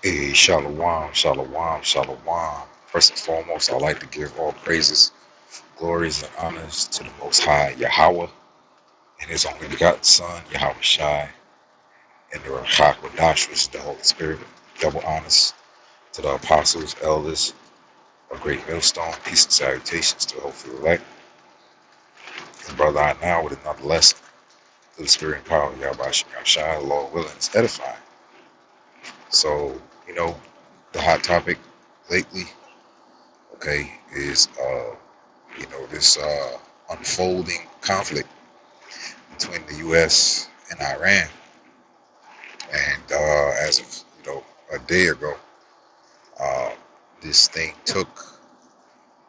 Hey, shalom, shalom, shalom. First and foremost, I'd like to give all praises, glories, and honors to the Most High Yahweh and His only begotten Son, Yahweh Shai, and the Rachak Wadash, which is the Holy Spirit. Double honors to the apostles, elders of Great Millstone. Peace and salutations to the hopefully elect. And brother, I now with another lesson to the Spirit and power of Yahweh Shai, Lord willing, is edifying. So, the hot topic lately, okay, is this unfolding conflict between the U.S. and Iran. And as of a day ago, uh, this thing took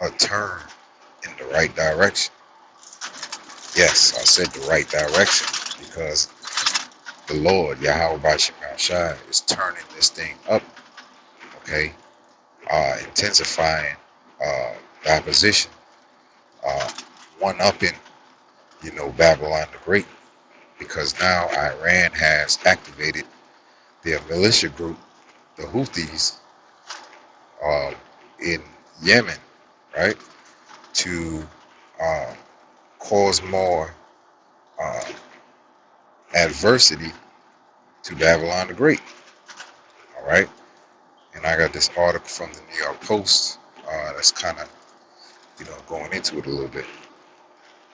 a turn in the right direction. Yes, I said the right direction because the Lord Yahweh Bashim Shai is turning this thing up. Okay, intensifying the opposition, uh, one upping Babylon the Great, because now Iran has activated their militia group, the Houthis, um, in Yemen, right, to uh, cause more uh, adversity to Babylon the Great. All right, and I got this article from the New York Post that's kind of going into it a little bit.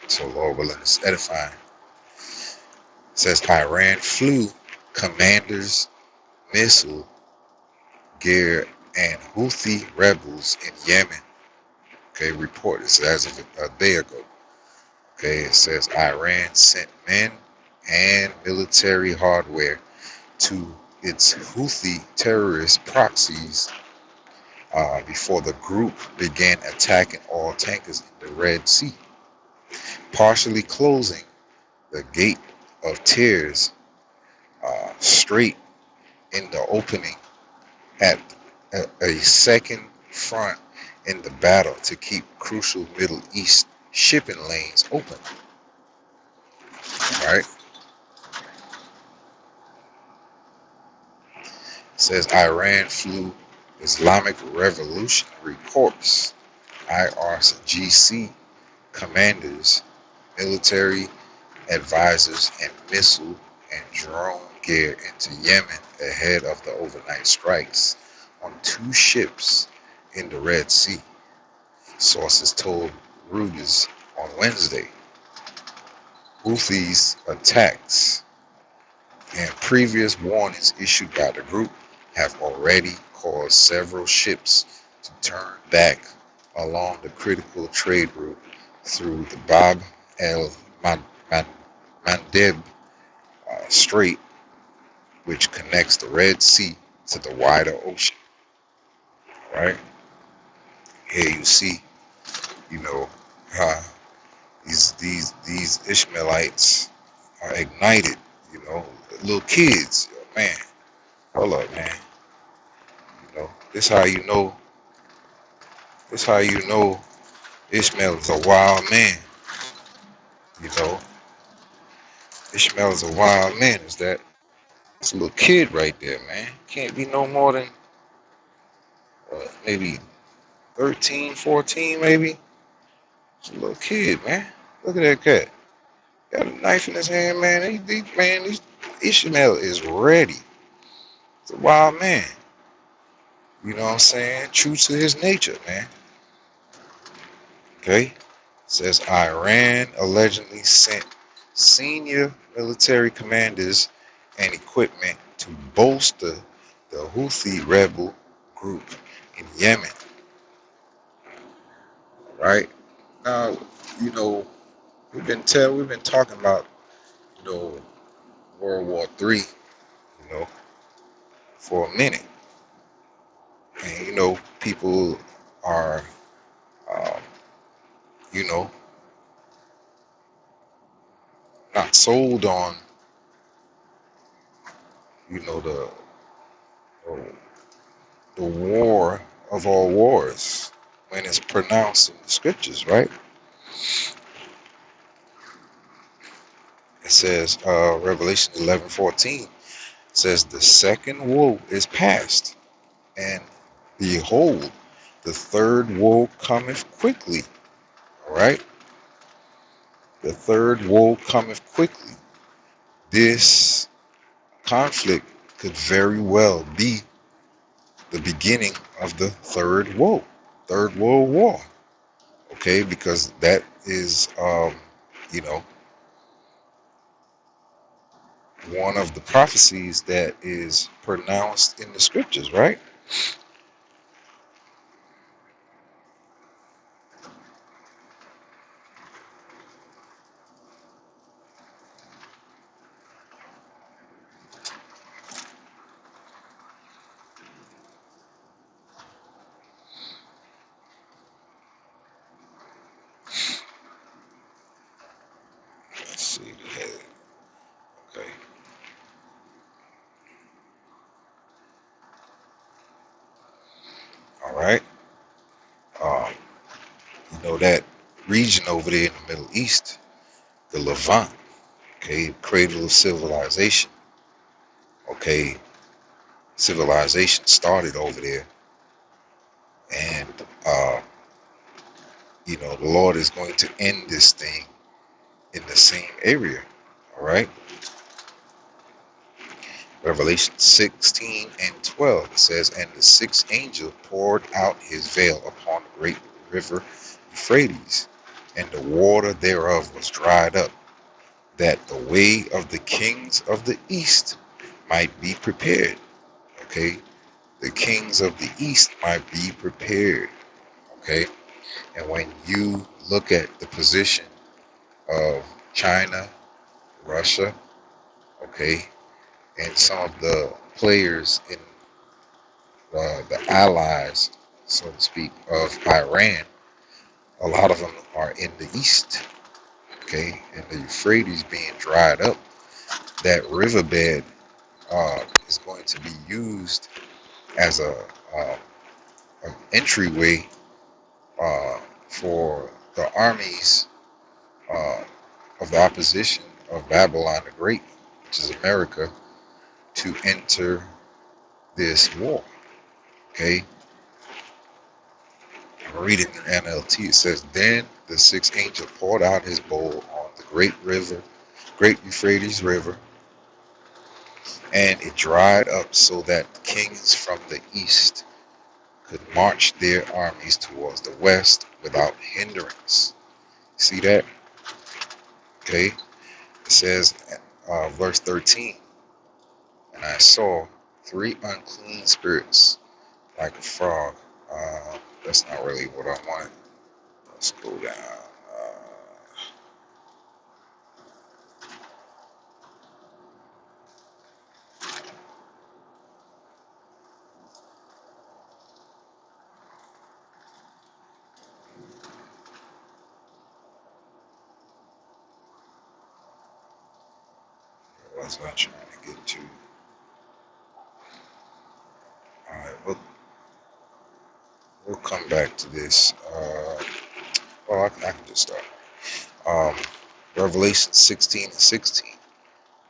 So Lord willing, it's edifying. It says Iran flew commanders, Missle, gear, and Houthi rebels in Yemen. Okay, report this as of a day ago. Okay, it says Iran sent men and military hardware to its Houthi terrorist proxies before the group began attacking oil tankers in the Red Sea, partially closing the Gate of Tears Strait in the opening at a second front in the battle to keep crucial Middle East shipping lanes open. Right? It says Iran flew Islamic Revolutionary Corps IRGC commanders, military advisors, and missile and drone gear into Yemen ahead of the overnight strikes on two ships in the Red Sea, sources told Reuters on Wednesday. Houthis attacks and previous warnings issued by the group have already caused several ships to turn back along the critical trade route through the Bab-El Mendeb Strait, which connects the Red Sea to the wider ocean. Right? Here you see, how these Ishmaelites are ignited, little kids, man. Hold up, man. This how you know. This how you know Ishmael is a wild man. You know, Ishmael is a wild man. Is that? It's a little kid right there, man. Can't be no more than maybe 13, 14, maybe. It's a little kid, man. Look at that cat. Got a knife in his hand, man. Ishmael is ready. It's a wild man. You know what I'm saying? True to his nature, man. Okay? It says Iran allegedly sent senior military commanders and equipment to bolster the Houthi rebel group in Yemen. Right? Now, we've been talking about, World War III, for a minute. And people are um, you know, not sold on, the the war of all wars when it's pronounced in the scriptures, right? It says Revelation 11:14 says the second woe is past. And behold, the third woe cometh quickly. All right? The third woe cometh quickly. This conflict could very well be the beginning of the third woe, third world war. Okay, because that is, you know, one of the prophecies that is pronounced in the scriptures, right? Let's see the head. Okay. All right. Um, you know that region over there in the Middle East, the Levant, okay, cradle of civilization. Okay, civilization started over there, and you know the Lord is going to end this thing in the same area. All right. Revelation 16 and 12, it says, and the sixth angel poured out his veil upon the great river Euphrates, and the water thereof was dried up, that the way of the kings of the east might be prepared. Okay, the kings of the east might be prepared. Okay, and when you look at the position of China, Russia, okay, and some of the players in the allies, so to speak, of Iran, a lot of them are in the east, okay, and the Euphrates being dried up, that riverbed is going to be used as uh, an entryway for the armies uh, of the opposition of Babylon the Great, which is America, to enter this war, okay. I'm reading in NLT. It says, then the sixth angel poured out his bowl on the great river, great Euphrates River, and it dried up so that the kings from the east could march their armies towards the west without hindrance. See that? Okay. It says, verse 13, and I saw three unclean spirits like a frog. That's not really what I wanted. Let's go down. What was I trying to get to? All right, we'll come back to this. I can just start. Um, Revelation 16 and 16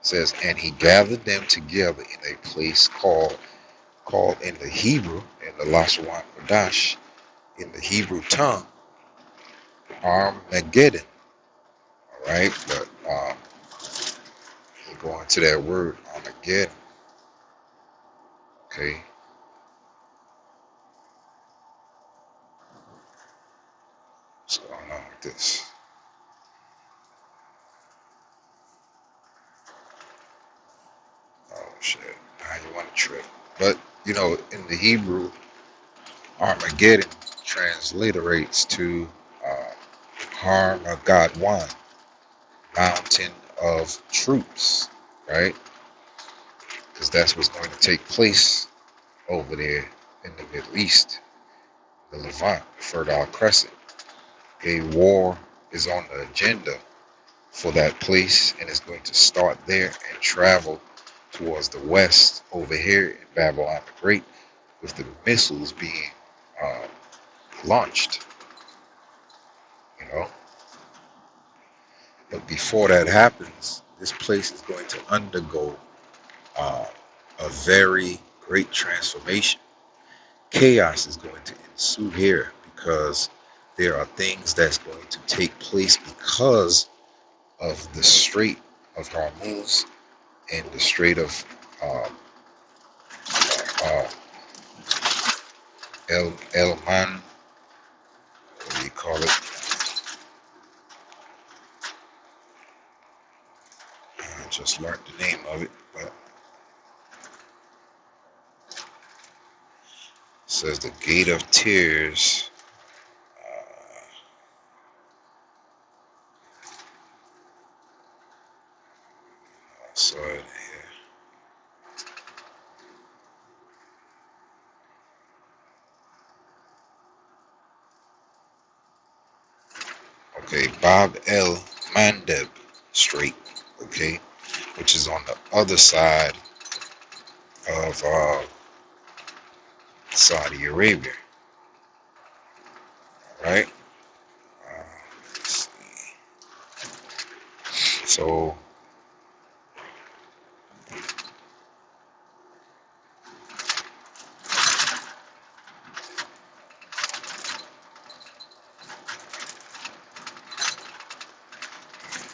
says, and he gathered them together in a place called in the Hebrew, in the Lashwan Kodash, in the Hebrew tongue, Armageddon. All right, but you go into that word Armageddon. Okay, what's going on with this? Oh shit! Now you want to trip, but you know, in the Hebrew, Armageddon transliterates to Harmagadwan, mountain of troops, right? Because that's what's going to take place over there in the Middle East, the Levant, the Fertile Crescent. A war is on the agenda for that place, and it's going to start there and travel towards the west over here in Babylon the Great, with the missiles being uh, launched, you know. But before that happens, this place is going to undergo uh, a very great transformation. chaos is going to ensue here because there are things that's going to take place because of the Strait of Hormuz and the Strait of uh, uh, El Man, what do you call it? I just learned the name of it, but it says the Gate of Tears. So here. Okay, Bab-El Mendeb Strait, okay, which is on the other side of Saudi Arabia, right? Let's see. So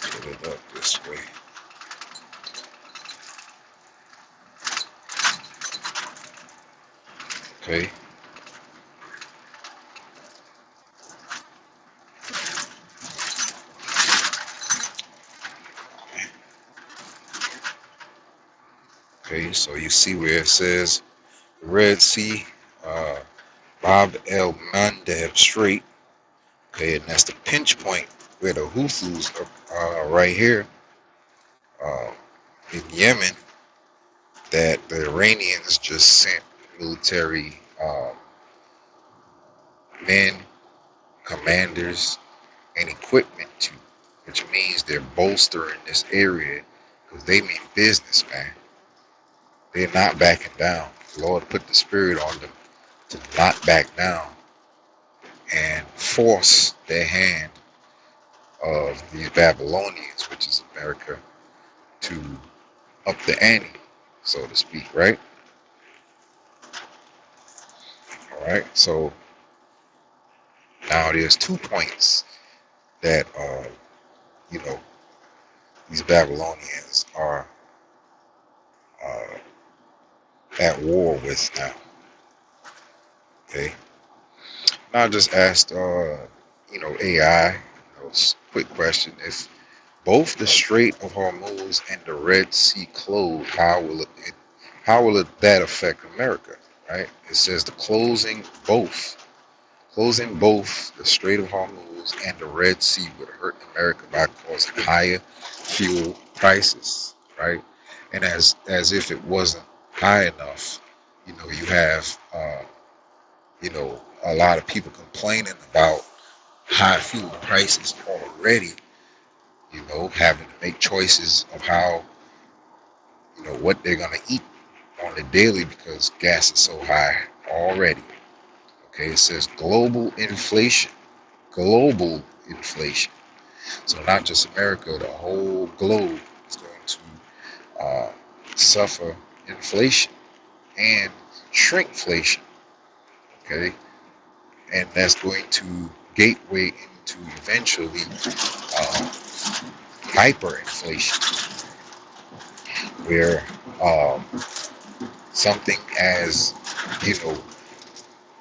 put it up this way. Okay. Okay, so you see where it says Red Sea, uh, Bab el Mandeb Strait. Okay, and that's the pinch point where the Houthis are right here uh, in Yemen that the Iranians just sent military men, commanders, and equipment to, which means they're bolstering this area because they mean business, man. They're not backing down. The Lord put the spirit on them to not back down and force their hand of these Babylonians, which is America, to up the ante, so to speak, right? All right. So now there's 2 points that you know these Babylonians are uh, at war with now. Okay. Now I just asked AI, quick question: if both the Strait of Hormuz and the Red Sea close, how will that affect America? Right? It says the closing both the Strait of Hormuz and the Red Sea would hurt America by causing higher fuel prices. Right? And as if it wasn't high enough, you have a lot of people complaining about high fuel prices already. Having to make choices of how what they're gonna eat on the daily because gas is so high already. Okay, it says global inflation. Global inflation. So not just America, the whole globe is going to suffer inflation and shrinkflation. Okay, and that's going to gateway into eventually hyperinflation, where something as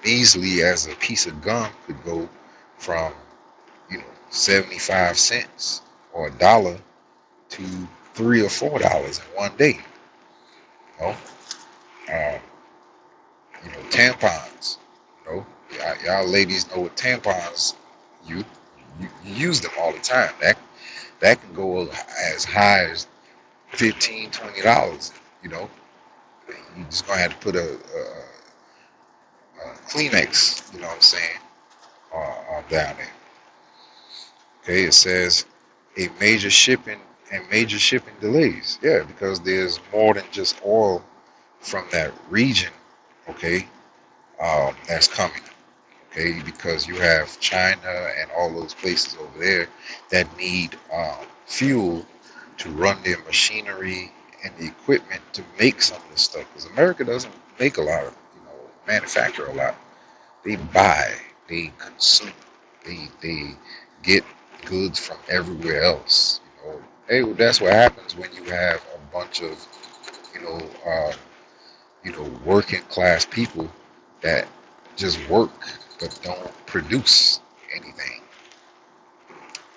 measly as a piece of gum could go from 75 cents or $1 to $3 or $4 in one day. You know, um, tampons. Y'all ladies know what tampons. You, you use them all the time. That can go as high as $15, $20. You just gonna have to put a Kleenex. You know what I'm saying? Down there. Okay, it says major shipping delays. Yeah, because there's more than just oil from that region. Okay, that's coming. Okay, because you have China and all those places over there that need fuel to run their machinery and the equipment to make some of this stuff. Because America doesn't make a lot of manufacture a lot. They buy, they consume, they get goods from everywhere else. Hey, well, that's what happens when you have a bunch of you know uh, working class people that just work but don't produce anything.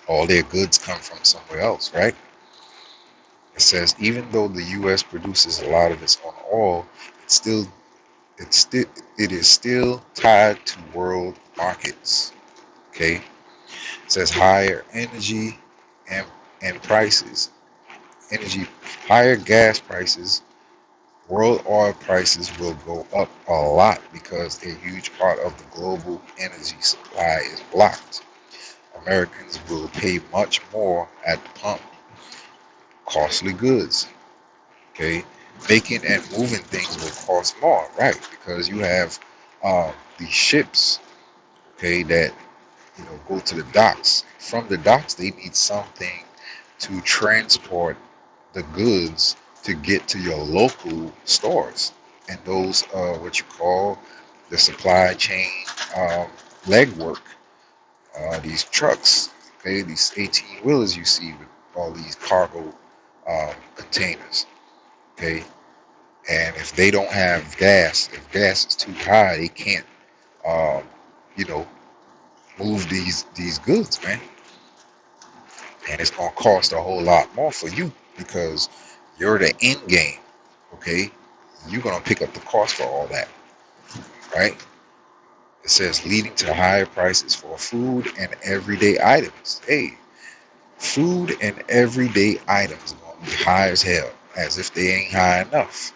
All their goods come from somewhere else, right? It says even though the U.S. produces a lot of its own oil, it's still it's still it is still tied to world markets. Okay, it says higher energy and prices, energy, higher gas prices, world oil prices will go up a lot because a huge part of the global energy supply is blocked. Americans will pay much more at the pump. Costly goods, okay? Making and moving things will cost more, right? Because you have these ships, okay, that go to the docks. From the docks, they need something to transport the goods to get to your local stores, and those are what you call the supply chain um, legwork. These trucks, okay, these 18 wheelers you see with all these cargo containers, okay, and if they don't have gas, if gas is too high, they can't, um, you know, move these goods, man, and it's gonna cost a whole lot more for you because you're the end game, okay? You're gonna pick up the cost for all that, right? It says leading to higher prices for food and everyday items. Hey, food and everyday items are gonna be high as hell, as if they ain't high enough.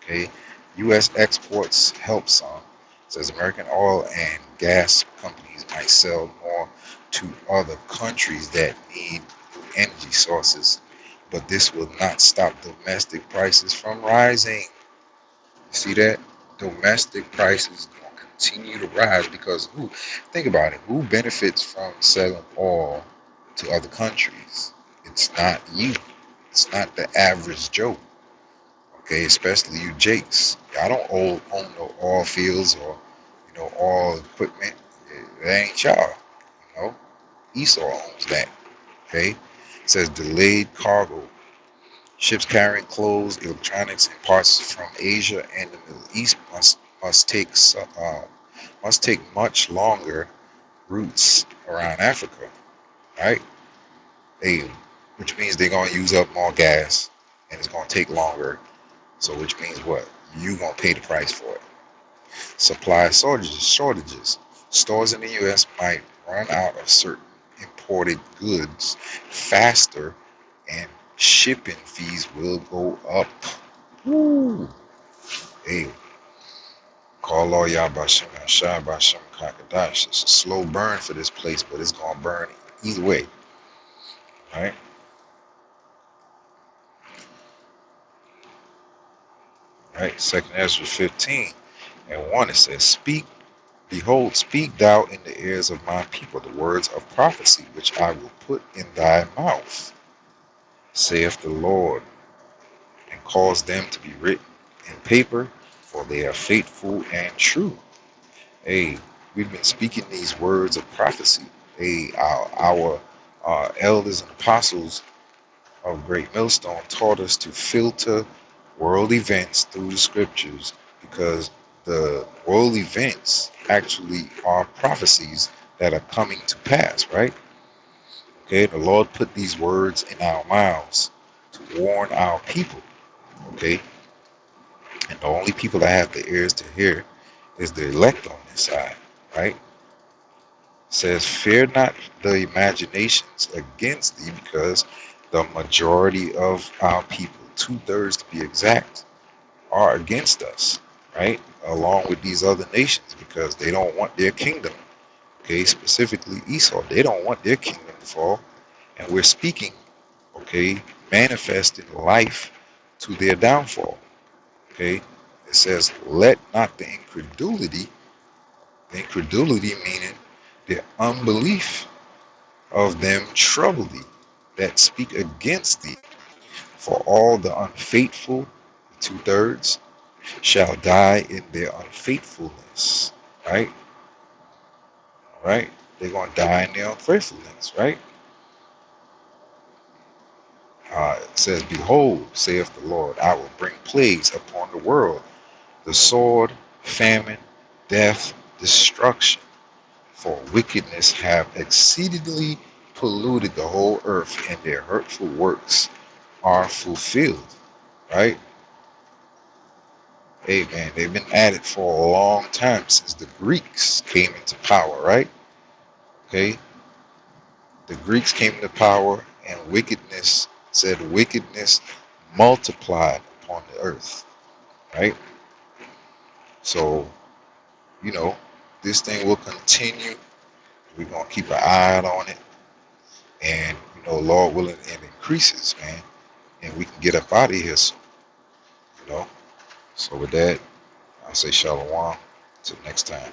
Okay, U.S. exports help some. It says American oil and gas companies might sell more to other countries that need new energy sources, but this will not stop domestic prices from rising. See that? Domestic prices will continue to rise because who? Think about it. Who benefits from selling oil to other countries? It's not you. It's not the average Joe. Okay, especially you Jakes. I don't own no oil fields or oil equipment. It ain't y'all. You know, Esau owns that. Okay, it says delayed cargo. Ships carrying clothes, electronics, and parts from Asia and the Middle East must take much longer routes around Africa, right? They, which means they're gonna use up more gas, and it's gonna take longer. So, which means what? You gonna pay the price for it. Supply shortages. Stores in the U.S. might run out of certain imported goods faster, and shipping fees will go up. Woo! Hey, call all y'all Bashem and Shah Bashem Kakadash. It's a slow burn for this place, but it's gonna burn either way. Right? Right. Second Ezra 15 and 1 it says, Speak, behold, speak thou in the ears of my people the words of prophecy which I will put in thy mouth, saith the Lord, and cause them to be written in paper, for they are faithful and true. Hey, we've been speaking these words of prophecy. Hey, our elders and apostles of Great Millstone taught us to filter world events through the scriptures because the world events actually are prophecies that are coming to pass, right? Okay, the Lord put these words in our mouths to warn our people, okay? And the only people that have the ears to hear is the elect on this side, right? It says, fear not the imaginations against thee, because the majority of our people, 2/3 to be exact, are against us, right? Along with these other nations, because they don't want their kingdom, okay? Specifically Esau, they don't want their kingdom to fall. And we're speaking, okay, manifesting life to their downfall. Okay, it says, let not the incredulity meaning the unbelief of them trouble thee that speak against thee, for all the unfaithful, 2/3, shall die in their unfaithfulness. Right? Right? They're going to die in their unfaithfulness. Right? It says, Behold, saith the Lord, I will bring plagues upon the world, the sword, famine, death, destruction. For wickedness have exceedingly polluted the whole earth, and their hurtful works are fulfilled. Right? Hey man, they've been at it for a long time since the Greeks came into power, right? Okay, the Greeks came into power, and wickedness said wickedness multiplied upon the earth, right? So you know this thing will continue. We're gonna keep an eye out on it, and Lord willing, it increases, man, and we can get up out of here soon, you know. So with that, I'll say shalom till next time.